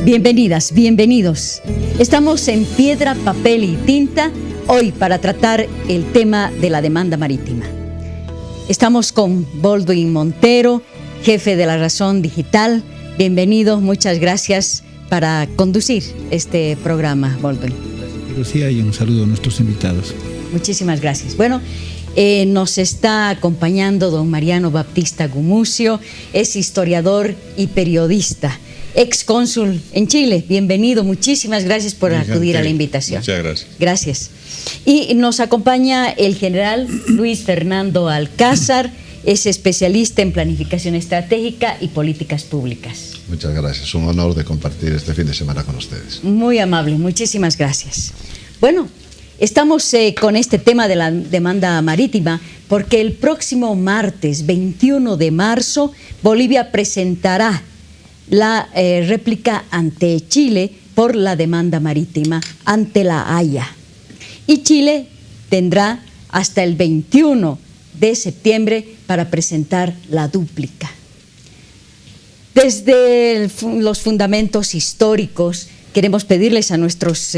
Bienvenidas, bienvenidos. Estamos en Piedra, Papel y Tinta hoy para tratar el tema de la demanda marítima. Estamos con Baldwin Montero, jefe de La Razón Digital. Bienvenido, muchas gracias para conducir este programa, Baldwin. Gracias, Lucía, y un saludo a nuestros invitados. Muchísimas gracias. Bueno, nos está acompañando don Mariano Baptista Gumucio, es historiador y periodista, ex cónsul en Chile. Bienvenido, muchísimas gracias por acudir a la invitación. Muchas gracias. Gracias. Y nos acompaña el general Luis Fernando Alcázar, es especialista en planificación estratégica y políticas públicas. Muchas gracias, un honor de compartir este fin de semana con ustedes. Muy amable, muchísimas gracias. Bueno, estamos con este tema de la demanda marítima porque el próximo martes 21 de marzo Bolivia presentará la réplica ante Chile por la demanda marítima ante la Haya. Y Chile tendrá hasta el 21 de septiembre para presentar la dúplica. Desde los fundamentos históricos queremos pedirles a nuestros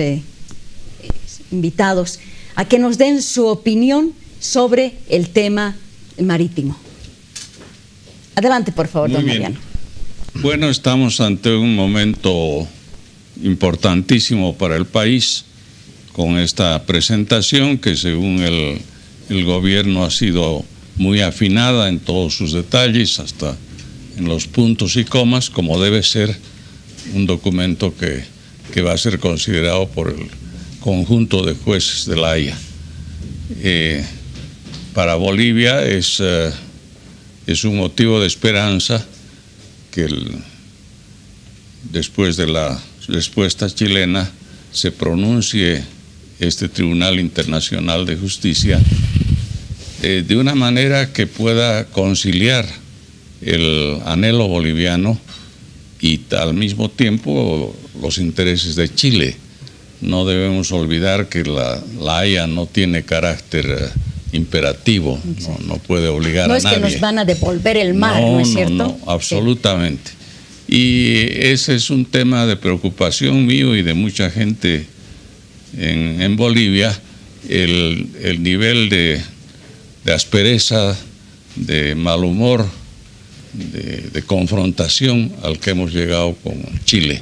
invitados a que nos den su opinión sobre el tema marítimo. Adelante, por favor, don Mariano. Bueno, estamos ante un momento importantísimo para el país con esta presentación que según el gobierno ha sido muy afinada en todos sus detalles, hasta en los puntos y comas, como debe ser un documento que va a ser considerado por el conjunto de jueces de la Haya. Para Bolivia es un motivo de esperanza que después de la respuesta chilena se pronuncie este Tribunal Internacional de Justicia de una manera que pueda conciliar el anhelo boliviano y al mismo tiempo los intereses de Chile. No debemos olvidar que la Haya no tiene carácter imperativo, no puede obligar a nadie. No es que nos van a devolver el mar, ¿no es cierto? No, absolutamente. Sí. Y ese es un tema de preocupación mío y de mucha gente en Bolivia, el nivel de aspereza, de mal humor, de confrontación al que hemos llegado con Chile,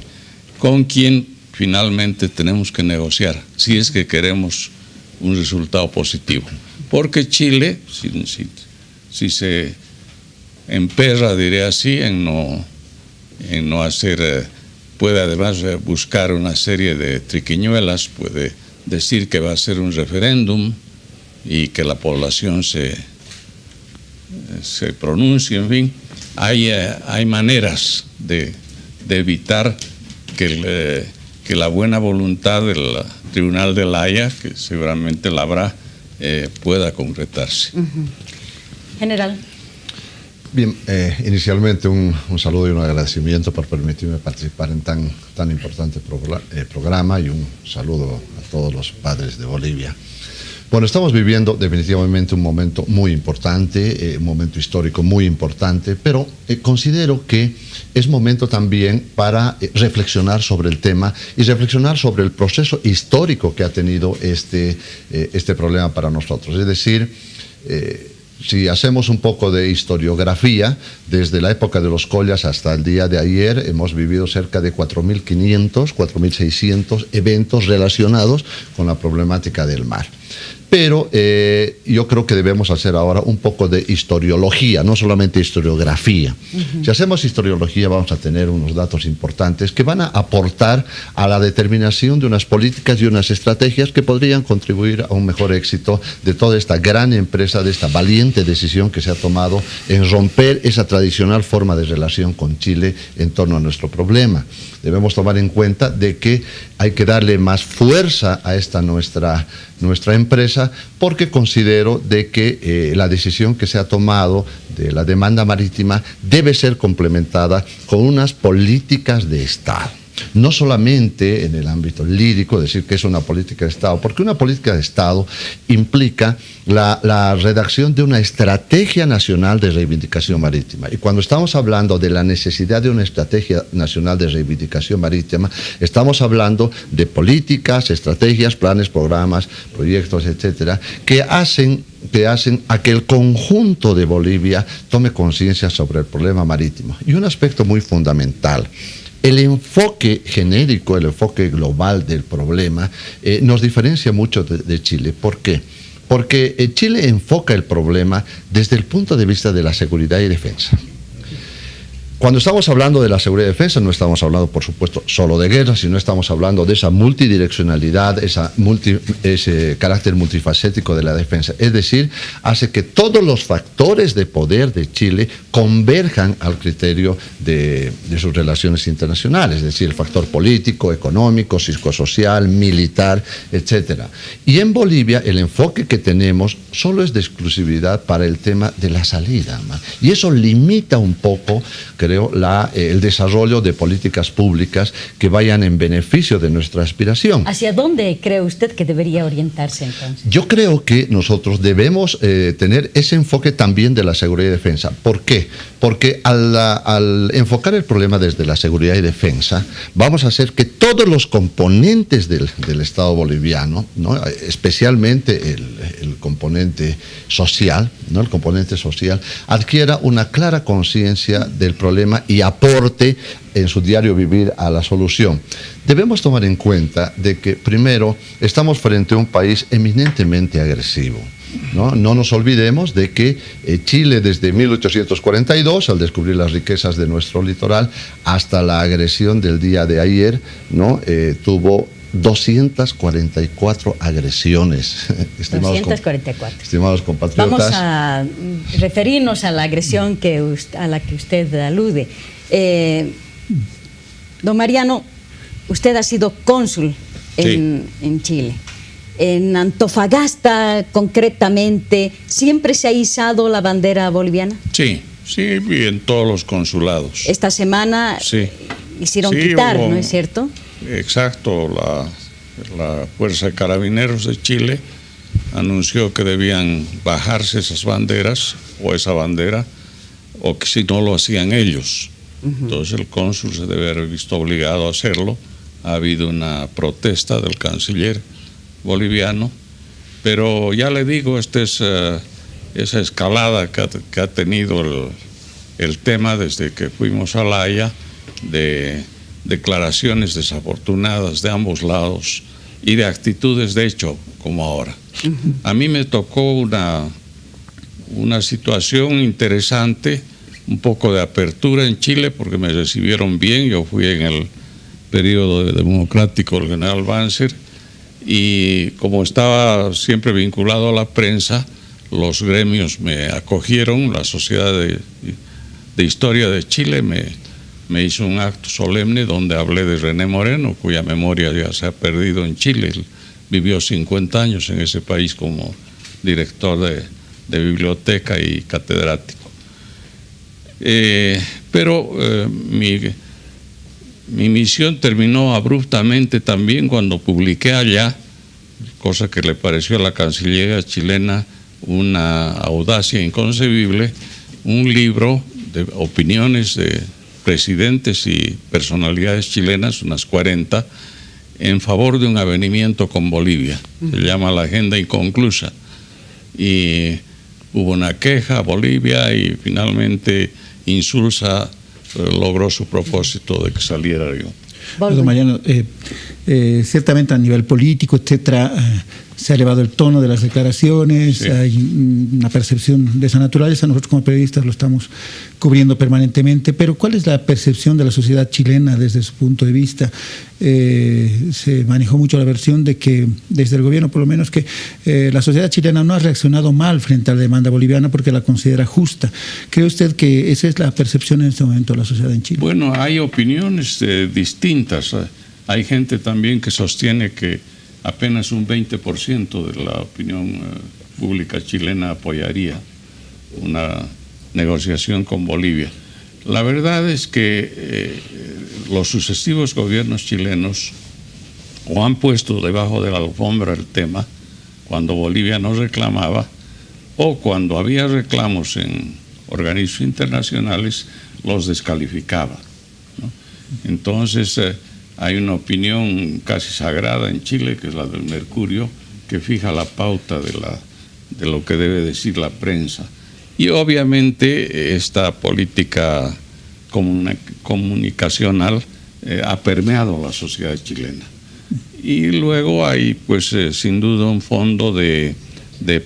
con quien finalmente tenemos que negociar, si es que queremos un resultado positivo. Porque Chile, si se emperra, diré así, en no hacer, puede además buscar una serie de triquiñuelas, puede decir que va a ser un referéndum y que la población se pronuncie, en fin. Hay maneras de evitar que la buena voluntad del Tribunal de la Haya, que seguramente la habrá, pueda concretarse. General. Bien, inicialmente un saludo y un agradecimiento por permitirme participar en tan importante programa y un saludo a todos los padres de Bolivia. Bueno, estamos viviendo definitivamente un momento muy importante, un momento histórico muy importante, pero considero que es momento también para reflexionar sobre el tema y reflexionar sobre el proceso histórico que ha tenido este problema para nosotros. Es decir, si hacemos un poco de historiografía, desde la época de los collas hasta el día de ayer hemos vivido cerca de 4.500, 4.600 eventos relacionados con la problemática del mar. Pero yo creo que debemos hacer ahora un poco de historiología, no solamente historiografía. Si hacemos historiología vamos a tener unos datos importantes que van a aportar a la determinación de unas políticas y unas estrategias que podrían contribuir a un mejor éxito de toda esta gran empresa, de esta valiente decisión que se ha tomado en romper esa tradicional forma de relación con Chile en torno a nuestro problema. Debemos tomar en cuenta de que hay que darle más fuerza a esta nuestra empresa, porque considero de que la decisión que se ha tomado de la demanda marítima debe ser complementada con unas políticas de Estado. no solamente en el ámbito lírico, decir que es una política de Estado, porque una política de Estado implica la redacción de una estrategia nacional de reivindicación marítima. Y cuando estamos hablando de la necesidad de una estrategia nacional de reivindicación marítima, estamos hablando de políticas, estrategias, planes, programas, proyectos, etcétera, que hacen a que el conjunto de Bolivia tome conciencia sobre el problema marítimo. Y un aspecto muy fundamental: el enfoque genérico, el enfoque global del problema nos diferencia mucho de Chile. ¿Por qué? Porque Chile enfoca el problema desde el punto de vista de la seguridad y defensa. Cuando estamos hablando de la seguridad y defensa, no estamos hablando, por supuesto, solo de guerra, sino estamos hablando de esa multidireccionalidad, ese carácter multifacético de la defensa. Es decir, hace que todos los factores de poder de Chile converjan al criterio de sus relaciones internacionales, es decir, el factor político, económico, psicosocial, militar, etcétera. Y en Bolivia, el enfoque que tenemos solo es de exclusividad para el tema de la salida, y eso limita un poco, creo, el desarrollo de políticas públicas que vayan en beneficio de nuestra aspiración. ¿Hacia dónde cree usted que debería orientarse entonces? Yo creo que nosotros debemos tener ese enfoque también de la seguridad y defensa. ¿Por qué? Porque al enfocar el problema desde la seguridad y defensa, vamos a hacer que todos los componentes del Estado boliviano, ¿no?, especialmente el componente social, ¿no?, el componente social, adquiera una clara conciencia del problema y aporte en su diario vivir a la solución. Debemos tomar en cuenta de que, primero, estamos frente a un país eminentemente agresivo. No nos olvidemos de que Chile, desde 1842, al descubrir las riquezas de nuestro litoral, hasta la agresión del día de ayer, ¿no?, tuvo 244 agresiones. 244. Estimados compatriotas. Vamos a referirnos a la agresión a la que usted alude. Don Mariano, usted ha sido cónsul en Chile. En Antofagasta, concretamente, ¿siempre se ha izado la bandera boliviana? Sí, y en todos los consulados. Esta semana hicieron quitar, ¿no es cierto? Exacto, la Fuerza de Carabineros de Chile anunció que debían bajarse esas banderas, o esa bandera, o que si no lo hacían ellos. Entonces el cónsul se debe haber visto obligado a hacerlo. Ha habido una protesta del canciller boliviano, pero ya le digo, esa escalada que ha tenido el tema desde que fuimos a La Haya, de declaraciones desafortunadas de ambos lados y de actitudes de hecho como ahora. A mí me tocó una situación interesante, un poco de apertura en Chile, porque me recibieron bien. Yo fui en el periodo democrático del general Banzer, y como estaba siempre vinculado a la prensa, los gremios me acogieron. La Sociedad de Historia de Chile me hizo un acto solemne donde hablé de René Moreno, cuya memoria ya se ha perdido en Chile. Él vivió 50 años en ese país como director de biblioteca y catedrático. Pero mi misión terminó abruptamente también cuando publiqué allá, cosa que le pareció a la Cancillería chilena una audacia inconcebible, un libro de opiniones de presidentes y personalidades chilenas, unas 40, en favor de un avenimiento con Bolivia. Se llama La Agenda Inconclusa. Y hubo una queja a Bolivia y finalmente Insulsa logró su propósito de que saliera yo. Don Mariano, ciertamente a nivel político, etcétera, se ha elevado el tono de las declaraciones, hay una percepción de esa naturaleza. Nosotros como periodistas lo estamos cubriendo permanentemente, pero ¿cuál es la percepción de la sociedad chilena desde su punto de vista? Se manejó mucho la versión de que, desde el gobierno por lo menos, que la sociedad chilena no ha reaccionado mal frente a la demanda boliviana porque la considera justa. ¿Cree usted que esa es la percepción en este momento de la sociedad en Chile? Bueno, hay opiniones distintas. Hay gente también que sostiene que apenas un 20% de la opinión pública chilena apoyaría una negociación con Bolivia. La verdad es que los sucesivos gobiernos chilenos o han puesto debajo de la alfombra el tema cuando Bolivia no reclamaba, o cuando había reclamos en organismos internacionales los descalificaba, ¿no? Entonces hay una opinión casi sagrada en Chile, que es la del Mercurio, que fija la pauta de lo que debe decir la prensa. Y obviamente esta política comunicacional ha permeado la sociedad chilena. Y luego hay, pues, sin duda un fondo de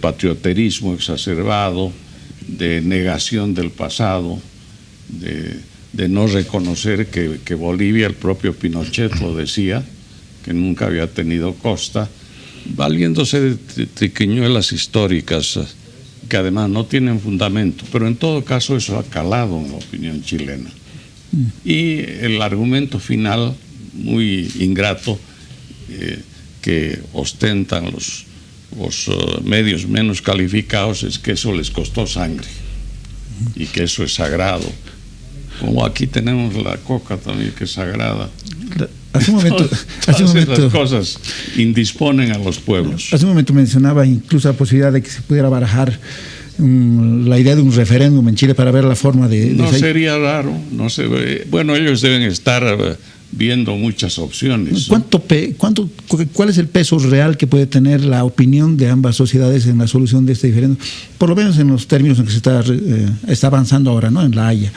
patrioterismo exacerbado, de negación del pasado, de no reconocer que Bolivia, el propio Pinochet lo decía, que nunca había tenido costa, valiéndose de triquiñuelas históricas que además no tienen fundamento, pero en todo caso eso ha calado en la opinión chilena. Y el argumento final, muy ingrato, que ostentan los medios menos calificados, es que eso les costó sangre y que eso es sagrado. Como aquí tenemos la coca también, que es sagrada. Hace un momento, esas cosas indisponen a los pueblos. Hace un momento mencionaba incluso la posibilidad de que se pudiera barajar la idea de un referéndum en Chile para ver la forma de... No sería raro, no sé. Bueno, ellos deben estar viendo muchas opciones. ¿Cuál es el peso real que puede tener la opinión de ambas sociedades en la solución de este referéndum? Por lo menos en los términos en que se está avanzando ahora, ¿no? En La Haya.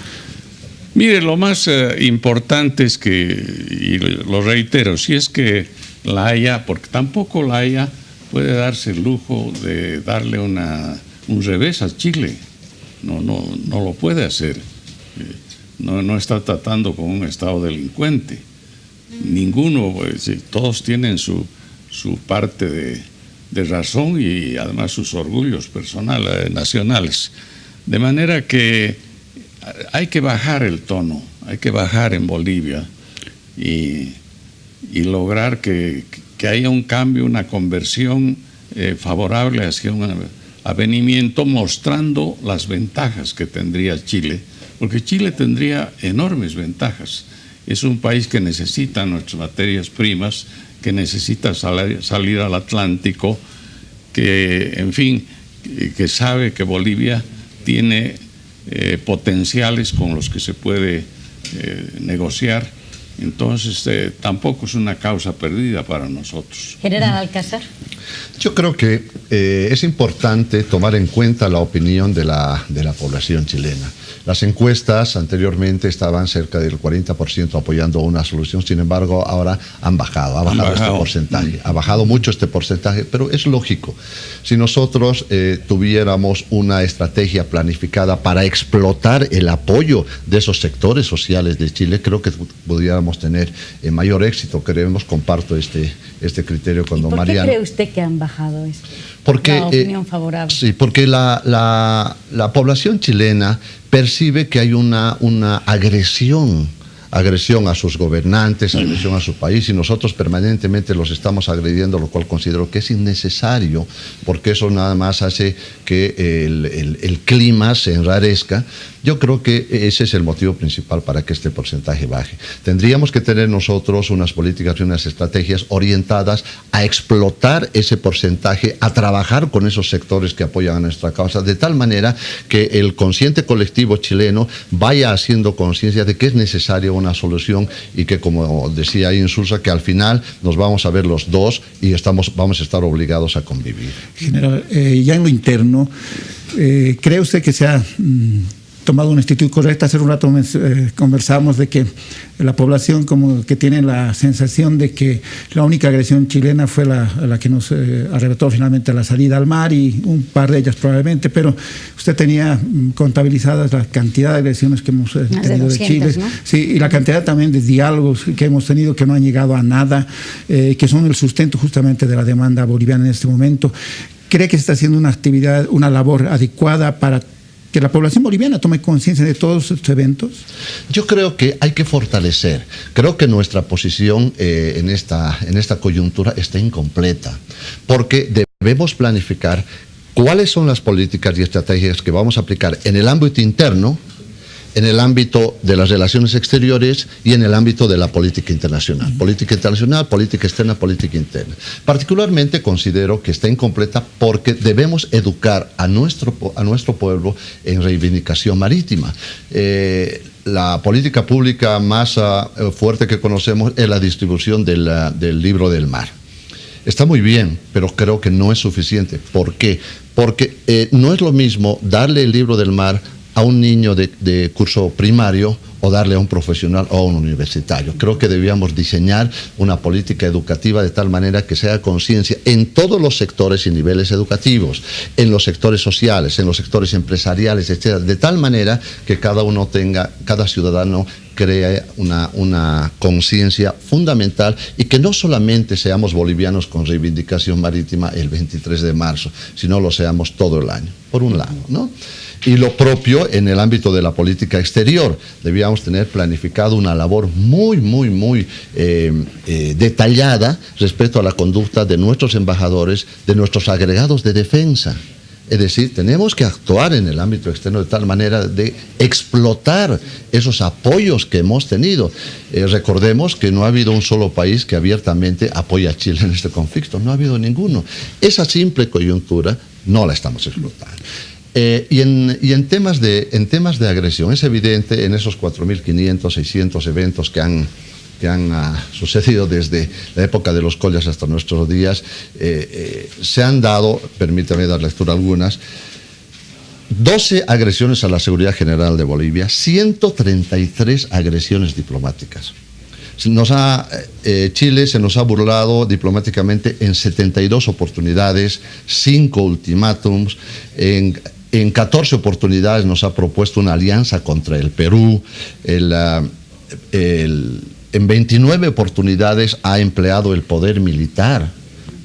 Mire, lo más importante es que, y lo reitero, si es que La Haya, porque tampoco La Haya puede darse el lujo de darle un revés a Chile. No lo puede hacer. No está tratando con un Estado delincuente. Ninguno, pues, todos tienen su parte de razón y además sus orgullos personales, nacionales. De manera que hay que bajar el tono, hay que bajar en Bolivia y lograr que haya un cambio, una conversión favorable hacia un avenimiento, mostrando las ventajas que tendría Chile, porque Chile tendría enormes ventajas. Es un país que necesita nuestras materias primas, que necesita salir al Atlántico, que, en fin, que sabe que Bolivia tiene potenciales con los que se puede negociar. Entonces tampoco es una causa perdida para nosotros. General Alcázar. Yo creo que es importante tomar en cuenta la opinión de la población chilena. Las encuestas anteriormente estaban cerca del 40% apoyando una solución, sin embargo ahora ha bajado este porcentaje, ha bajado mucho este porcentaje, pero es lógico. Si nosotros tuviéramos una estrategia planificada para explotar el apoyo de esos sectores sociales de Chile, creo que pudiéramos tener mayor éxito. Comparto este criterio con don Mariano. ¿Por qué cree usted que han bajado esto? Porque, la opinión favorable. Sí, porque la población chilena percibe que hay una agresión a sus gobernantes, agresión a su país, y nosotros permanentemente los estamos agrediendo, lo cual considero que es innecesario, porque eso nada más hace que el clima se enrarezca. Yo creo que ese es el motivo principal para que este porcentaje baje. Tendríamos que tener nosotros unas políticas y unas estrategias orientadas a explotar ese porcentaje, a trabajar con esos sectores que apoyan a nuestra causa, de tal manera que el consciente colectivo chileno vaya haciendo conciencia de que es necesaria una solución y que, como decía ahí Insulza, que al final nos vamos a ver los dos y vamos a estar obligados a convivir. General, ya en lo interno, ¿cree usted que se ha tomado una actitud correcta? Hace un rato conversamos de que la población como que tiene la sensación de que la única agresión chilena fue la que nos arrebató finalmente la salida al mar, y un par de ellas probablemente, pero usted tenía contabilizadas la cantidad de agresiones que hemos tenido de Chile, ¿no? Sí, y la cantidad también de diálogos que hemos tenido que no han llegado a nada, que son el sustento justamente de la demanda boliviana en este momento. ¿Cree que se está haciendo una labor adecuada para que la población boliviana tome conciencia de todos estos eventos? Yo creo que hay que fortalecer. Creo que nuestra posición en esta coyuntura está incompleta, porque debemos planificar cuáles son las políticas y estrategias que vamos a aplicar en el ámbito interno en el ámbito de las relaciones exteriores y en el ámbito de la política internacional. Política internacional, política externa, política interna. Particularmente considero que está incompleta porque debemos educar a nuestro pueblo en reivindicación marítima. La política pública más fuerte que conocemos es la distribución del libro del mar. Está muy bien, pero creo que no es suficiente. ¿Por qué? Porque no es lo mismo darle el libro del mar a un niño de curso primario o darle a un profesional o a un universitario. Creo que debíamos diseñar una política educativa de tal manera que sea conciencia en todos los sectores y niveles educativos, en los sectores sociales, en los sectores empresariales, etc. De tal manera que cada ciudadano crea una conciencia fundamental y que no solamente seamos bolivianos con reivindicación marítima el 23 de marzo, sino lo seamos todo el año, por un lado, ¿no? Y lo propio en el ámbito de la política exterior. Debíamos tener planificado una labor muy detallada respecto a la conducta de nuestros embajadores, de nuestros agregados de defensa. Es decir, tenemos que actuar en el ámbito externo de tal manera de explotar esos apoyos que hemos tenido. Recordemos que no ha habido un solo país que abiertamente apoye a Chile en este conflicto. No ha habido ninguno. Esa simple coyuntura no la estamos explotando. Y en temas de agresión, es evidente en esos 4.500, 600 eventos que han sucedido desde la época de los collas hasta nuestros días, se han dado, permítame dar lectura a algunas, 12 agresiones a la seguridad general de Bolivia, 133 agresiones diplomáticas. Chile se nos ha burlado diplomáticamente en 72 oportunidades, 5 ultimátums, en 14 oportunidades nos ha propuesto una alianza contra el Perú, en 29 oportunidades ha empleado el poder militar,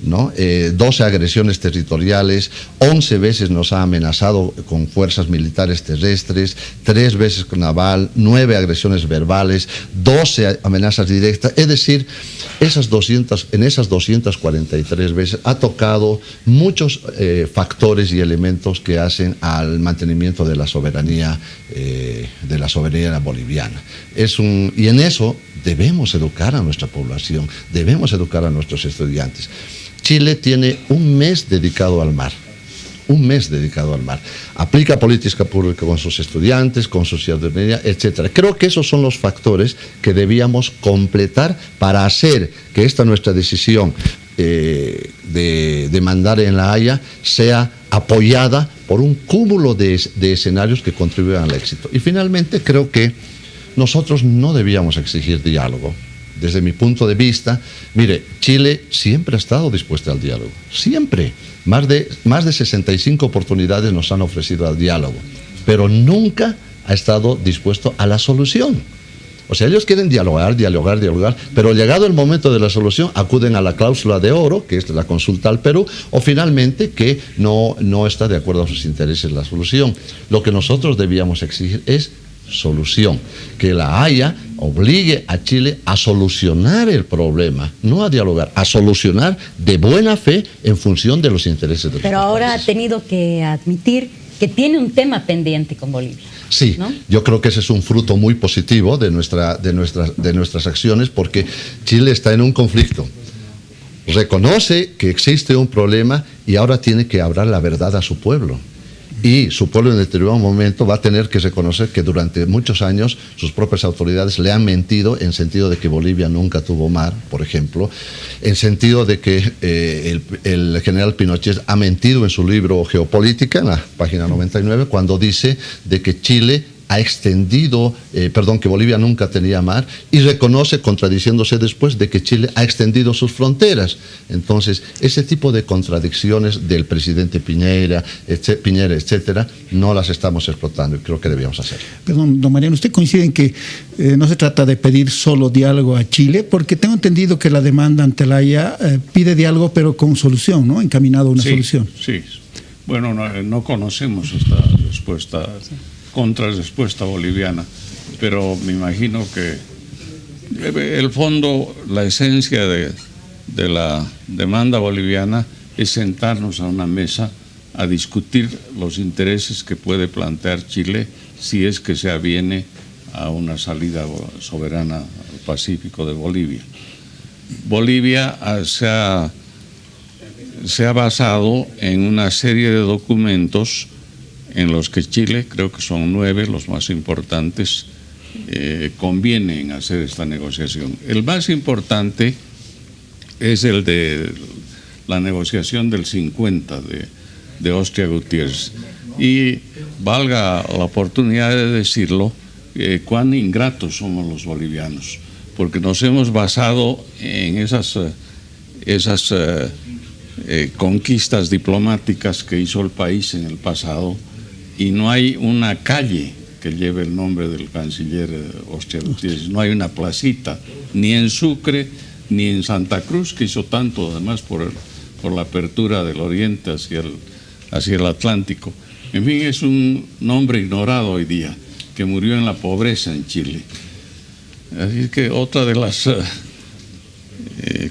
¿no? 12 agresiones territoriales, 11 veces nos ha amenazado con fuerzas militares terrestres, 3 veces con naval, 9 agresiones verbales, 12 amenazas directas. Es decir, en esas 243 veces ha tocado muchos factores y elementos que hacen al mantenimiento de la soberanía boliviana. Y en eso debemos educar a nuestra población, debemos educar a nuestros estudiantes. Chile tiene un mes dedicado al mar. Un mes dedicado al mar. Aplica política pública con sus estudiantes, con su ciudadanía, etc. Creo que esos son los factores que debíamos completar para hacer que esta nuestra decisión de mandar en La Haya sea apoyada por un cúmulo de escenarios que contribuyan al éxito. Y finalmente creo que nosotros no debíamos exigir diálogo. Desde mi punto de vista, mire, Chile siempre ha estado dispuesto al diálogo, siempre. Más de 65 oportunidades nos han ofrecido al diálogo, pero nunca ha estado dispuesto a la solución. O sea, ellos quieren dialogar, pero llegado el momento de la solución, acuden a la cláusula de oro, que es la consulta al Perú, o finalmente que no está de acuerdo a sus intereses la solución. Lo que nosotros debíamos exigir es solución, que La Haya obligue a Chile a solucionar el problema, no a dialogar, a solucionar de buena fe en función de los intereses de los Pero ahora países. ha tenido que admitir que tiene un tema pendiente con Bolivia. Sí, ¿no? Yo creo que ese es un fruto muy positivo de nuestras acciones, porque Chile está en un conflicto. Reconoce que existe un problema y ahora tiene que hablar la verdad a su pueblo. Y su pueblo en determinado momento va a tener que reconocer que durante muchos años sus propias autoridades le han mentido, en sentido de que Bolivia nunca tuvo mar, por ejemplo, en sentido de que el general Pinochet ha mentido en su libro Geopolítica, en la página 99, cuando dice de que que Bolivia nunca tenía mar, y reconoce, contradiciéndose después, de que Chile ha extendido sus fronteras. Entonces, ese tipo de contradicciones del presidente Piñera, etcétera, no las estamos explotando y creo que debíamos hacerlo. Perdón, don Mariano, ¿usted coincide en que no se trata de pedir solo diálogo a Chile? Porque tengo entendido que la demanda ante la Haya pide diálogo, pero con solución, ¿no? Encaminado a una solución. Sí. Bueno, no conocemos esta contrarrespuesta boliviana, pero me imagino que el fondo, la esencia de la demanda boliviana es sentarnos a una mesa a discutir los intereses que puede plantear Chile si es que se aviene a una salida soberana al Pacífico de Bolivia. Bolivia se ha basado en una serie de documentos en los que Chile, creo que son 9 los más importantes, conviene en hacer esta negociación. El más importante es el de la negociación del 50 de Hostia Gutiérrez. Y valga la oportunidad de decirlo, cuán ingratos somos los bolivianos, porque nos hemos basado en esas conquistas diplomáticas que hizo el país en el pasado, y no hay una calle que lleve el nombre del canciller Hostia Gutiérrez, no hay una placita, ni en Sucre, ni en Santa Cruz, que hizo tanto además por la apertura del oriente hacia el Atlántico. En fin, es un nombre ignorado hoy día, que murió en la pobreza en Chile. Así que otra de las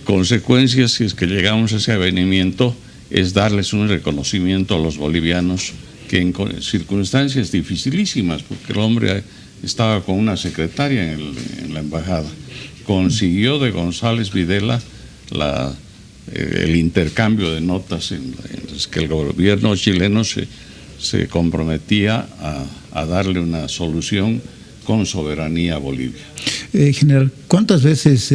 consecuencias, si es que llegamos a ese avenimiento, es darles un reconocimiento a los bolivianos que en circunstancias dificilísimas, porque el hombre estaba con una secretaria en la embajada, consiguió de González Videla el intercambio de notas en las que el gobierno chileno se comprometía a darle una solución con soberanía a Bolivia. General, ¿cuántas veces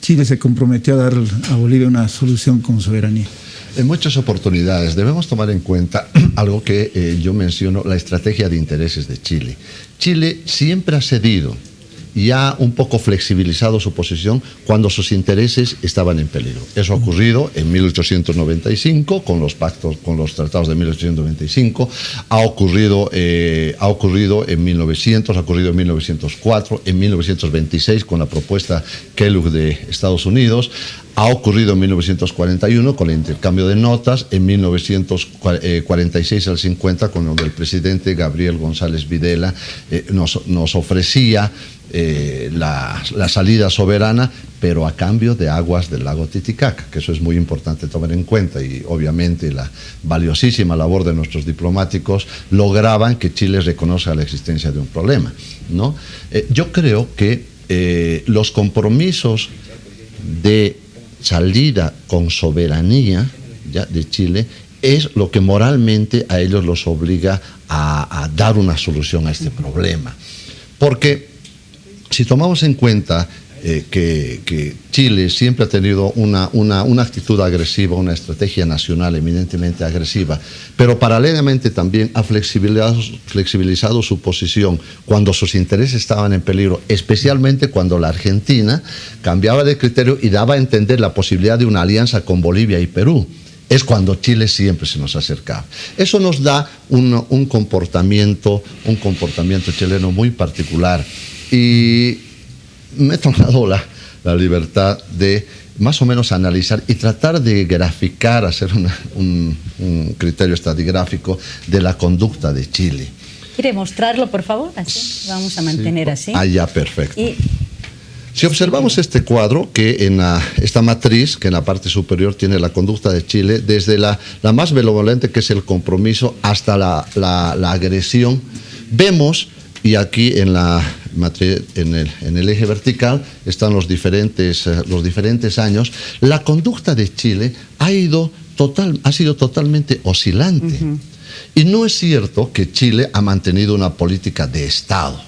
Chile se comprometió a dar a Bolivia una solución con soberanía? En muchas oportunidades. Debemos tomar en cuenta algo que yo menciono, la estrategia de intereses de Chile. Chile siempre ha cedido y ha un poco flexibilizado su posición cuando sus intereses estaban en peligro. Eso ha ocurrido en 1895 con los pactos, con los tratados de 1895, ha ocurrido en 1900, ha ocurrido en 1904, en 1926 con la propuesta Kellogg de Estados Unidos, ha ocurrido en 1941 con el intercambio de notas, en 1946 al 50 con donde el presidente Gabriel González Videla nos ofrecía la salida soberana, pero a cambio de aguas del lago Titicaca, que eso es muy importante tomar en cuenta, y obviamente la valiosísima labor de nuestros diplomáticos lograban que Chile reconozca la existencia de un problema, ¿no? Yo creo que los compromisos de salida con soberanía ya de Chile es lo que moralmente a ellos los obliga a dar una solución a este problema. Porque si tomamos en cuenta que Chile siempre ha tenido una actitud agresiva, una estrategia nacional eminentemente agresiva, pero paralelamente también ha flexibilizado su posición cuando sus intereses estaban en peligro, especialmente cuando la Argentina cambiaba de criterio y daba a entender la posibilidad de una alianza con Bolivia y Perú. Es cuando Chile siempre se nos acercaba. Eso nos da un comportamiento chileno muy particular. Y me he tomado la libertad de más o menos analizar y tratar de graficar, hacer un criterio estratigráfico de la conducta de Chile. ¿Quiere mostrarlo, por favor? Así vamos a mantener así. Ah, ya, perfecto. Si observamos este cuadro, que esta matriz, que en la parte superior tiene la conducta de Chile, desde la más benevolente, que es el compromiso, hasta la agresión, vemos, y aquí en el eje vertical están los diferentes años, la conducta de Chile ha sido totalmente oscilante. Y no es cierto que Chile ha mantenido una política de Estado.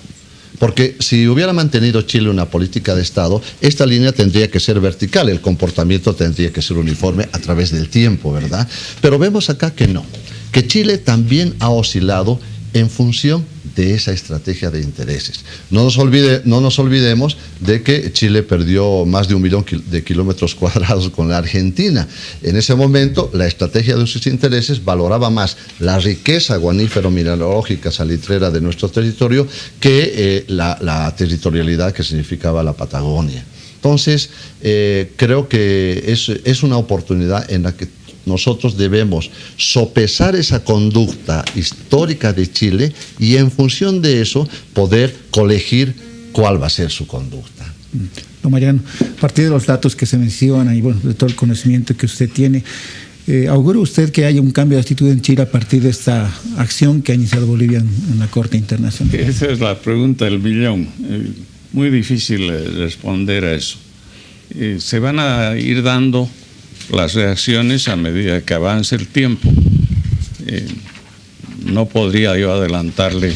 Porque si hubiera mantenido Chile una política de Estado, esta línea tendría que ser vertical, el comportamiento tendría que ser uniforme a través del tiempo, ¿verdad? Pero vemos acá que no, que Chile también ha oscilado en función de esa estrategia de intereses. No nos olvidemos de que Chile perdió más de 1 millón de kilómetros cuadrados con la Argentina. En ese momento, la estrategia de sus intereses valoraba más la riqueza aguanífero-mineralógica salitrera de nuestro territorio que la territorialidad que significaba la Patagonia. Entonces, creo que es una oportunidad en la que nosotros debemos sopesar esa conducta histórica de Chile y en función de eso poder colegir cuál va a ser su conducta. Don Mariano, a partir de los datos que se mencionan y bueno, de todo el conocimiento que usted tiene, ¿Augura usted que haya un cambio de actitud en Chile a partir de esta acción que ha iniciado Bolivia en la Corte Internacional? Esa es la pregunta del millón. Muy difícil responder a eso. Se van a ir dando las reacciones a medida que avance el tiempo. No podría yo adelantarle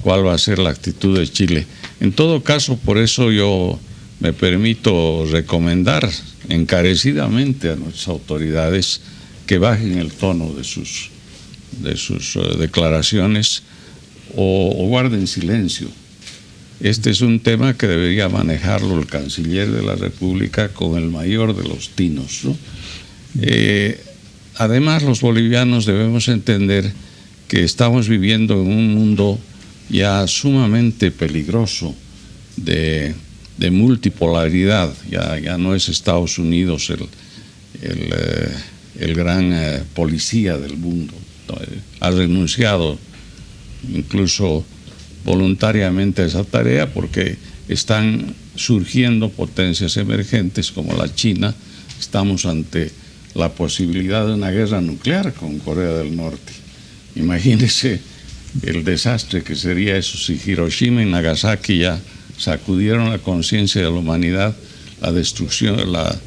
cuál va a ser la actitud de Chile. En todo caso, por eso yo me permito recomendar encarecidamente a nuestras autoridades que bajen el tono de sus declaraciones o guarden silencio. Este es un tema que debería manejarlo el canciller de la República con el mayor de los tinos, ¿no? Además, los bolivianos debemos entender que estamos viviendo en un mundo ya sumamente peligroso de multipolaridad. Ya no es Estados Unidos el gran policía del mundo. Ha renunciado incluso voluntariamente a esa tarea porque están surgiendo potencias emergentes como la China. Estamos ante la posibilidad de una guerra nuclear con Corea del Norte. Imagínense el desastre que sería eso si Hiroshima y Nagasaki ya sacudieron la conciencia de la humanidad. La destrucción, la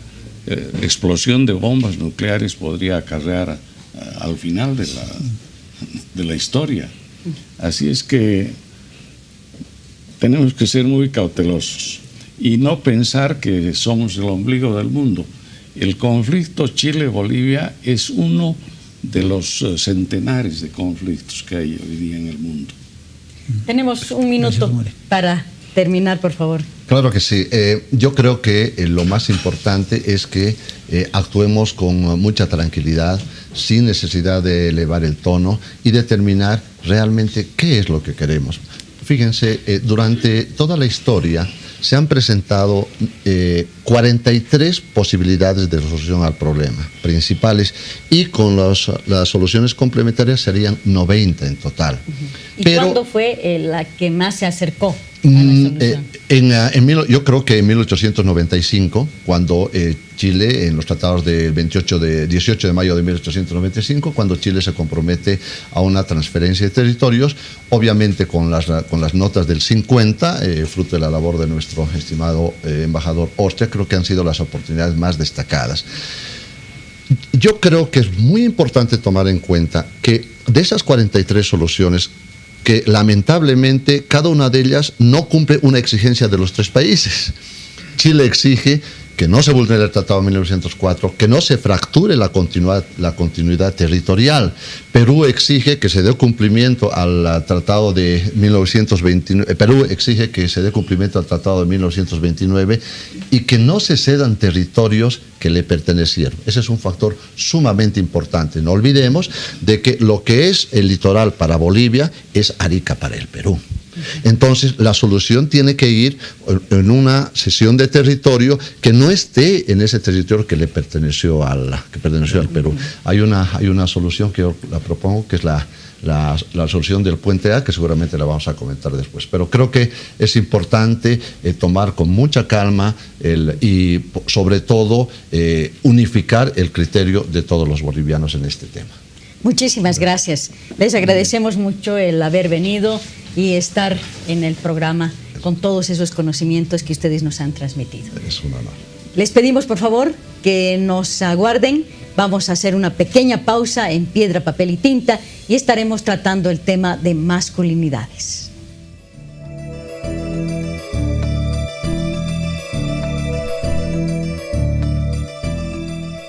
explosión de bombas nucleares podría acarrear al final de la historia. Así es que tenemos que ser muy cautelosos y no pensar que somos el ombligo del mundo. El conflicto Chile-Bolivia es uno de los centenares de conflictos que hay hoy día en el mundo. Tenemos un minuto para terminar, por favor. Claro que sí. Yo creo que lo más importante es que actuemos con mucha tranquilidad, sin necesidad de elevar el tono y determinar realmente qué es lo que queremos. Fíjense, durante toda la historia se han presentado 43 posibilidades de resolución al problema principales y con las soluciones complementarias serían 90 en total. ¿Y cuándo fue la que más se acercó a la solución? Yo creo que en 1895, cuando Chile, en los tratados del 18 de mayo de 1895, cuando Chile se compromete a una transferencia de territorios, obviamente con las notas del 50, fruto de la labor de nuestro estimado embajador Ostia, creo que han sido las oportunidades más destacadas. Yo creo que es muy importante tomar en cuenta que de esas 43 soluciones, que lamentablemente cada una de ellas no cumple una exigencia de los tres países. Chile exige que no se vulnere el Tratado de 1904, que no se fracture la continuidad territorial. Perú exige que se dé cumplimiento al Tratado de 1929, Perú exige que se dé cumplimiento al Tratado de 1929 y que no se cedan territorios que le pertenecieron. Ese es un factor sumamente importante. No olvidemos de que lo que es el litoral para Bolivia es Arica para el Perú. Entonces, la solución tiene que ir en una cesión de territorio que no esté en ese territorio que le perteneció al Perú. Hay una solución que yo la propongo, que es la solución del puente A, que seguramente la vamos a comentar después. Pero creo que es importante tomar con mucha calma y, sobre todo, unificar el criterio de todos los bolivianos en este tema. Muchísimas gracias. Les agradecemos mucho el haber venido y estar en el programa con todos esos conocimientos que ustedes nos han transmitido. Es un honor. Les pedimos, por favor, que nos aguarden. Vamos a hacer una pequeña pausa en Piedra, Papel y Tinta y estaremos tratando el tema de masculinidades.